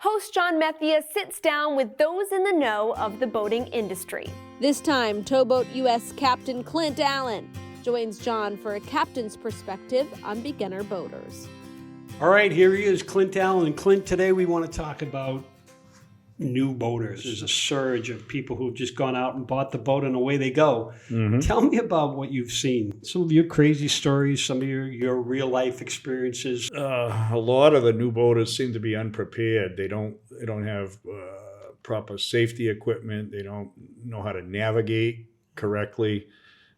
Host John Methia sits down with those in the know of the boating industry. This time, Towboat US Captain Clint Allen joins John for a captain's perspective on beginner boaters. All right, here he is, Clint Allen. Clint, today we want to talk about new boaters. There's a surge of people who've just gone out and bought the boat and away they go. Mm-hmm. Tell me about what you've seen. Some of your crazy stories, some of your real life experiences. A lot of the new boaters seem to be unprepared. They don't have proper safety equipment. They don't know how to navigate correctly.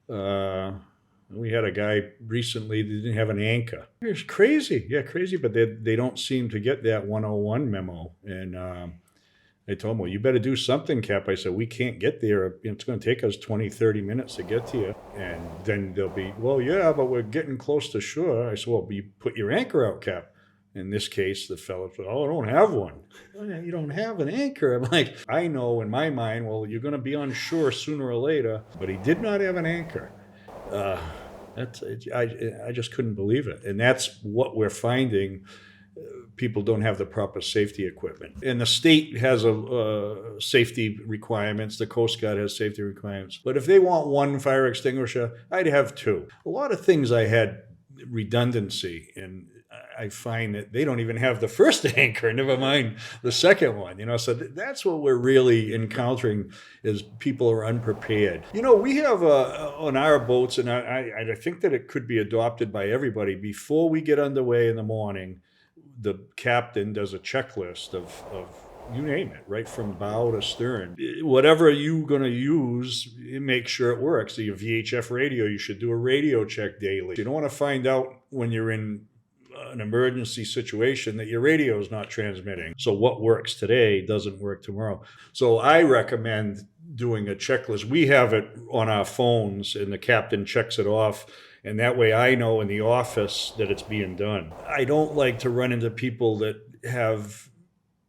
We had a guy recently that didn't have an anchor. It's crazy. Yeah, crazy, but they don't seem to get that 101 memo. And I told him, well, you better do something, Cap. I said, we can't get there. It's going to take us 20, 30 minutes to get to you. And then they'll be, well, yeah, but we're getting close to shore. I said, well, you put your anchor out, Cap. In this case, the fellow said, oh, I don't have one. Oh, you don't have an anchor. I'm like, I know in my mind, well, you're going to be on shore sooner or later. But he did not have an anchor. I just couldn't believe it. And that's what we're finding. People don't have the proper safety equipment. And the state has safety requirements. The Coast Guard has safety requirements. But if they want one fire extinguisher, I'd have two. A lot of things I had redundancy, and I find that they don't even have the first anchor, never mind the second one. So that's what we're really encountering is people are unprepared. We have on our boats, and I think that it could be adopted by everybody, before we get underway in the morning, the captain does a checklist of you name it, right from bow to stern. Whatever you're going to use, make sure it works. So your VHF radio, you should do a radio check daily. You don't want to find out when you're in an emergency situation that your radio is not transmitting. So what works today doesn't work tomorrow. So I recommend doing a checklist. We have it on our phones, and the captain checks it off. And that way I know in the office that it's being done. I don't like to run into people that have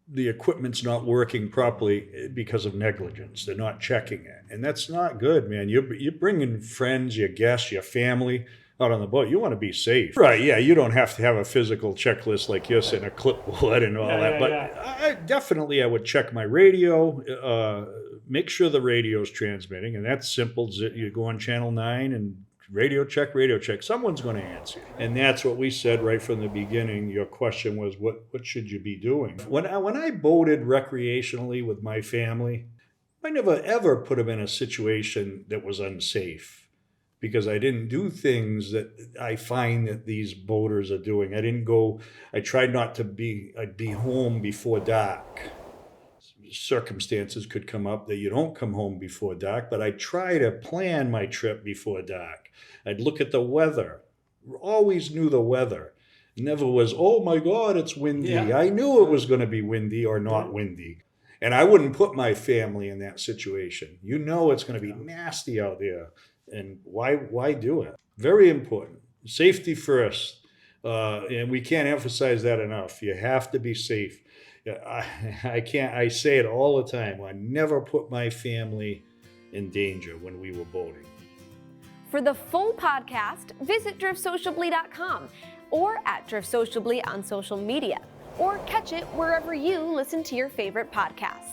the equipment's not working properly because of negligence. They're not checking it. And that's not good, man. You're bringing friends, your guests, your family out on the boat. You want to be safe. Right, yeah, you don't have to have a physical checklist like this and a clipboard and all that. But I would check my radio, make sure the radio's transmitting. And that's simple. You go on channel 9 and radio check. Someone's going to answer you. And that's what we said right from the beginning. Your question was, what should you be doing? When I boated recreationally with my family, I never ever put them in a situation that was unsafe, because I didn't do things that I find that these boaters are doing. I tried not to I'd be home before dark. Circumstances could come up that you don't come home before dark, but I try to plan my trip before dark. I'd look at the weather. Always knew the weather. Never was, oh my God, it's windy. Yeah. I knew it was going to be windy or not windy. And I wouldn't put my family in that situation. It's going to be nasty out there. And why do it? Very important. Safety first. And we can't emphasize that enough. You have to be safe. I say it all the time. I never put my family in danger when we were boating. For the full podcast, visit driftsociably.com or at driftsociably on social media, or catch it wherever you listen to your favorite podcasts.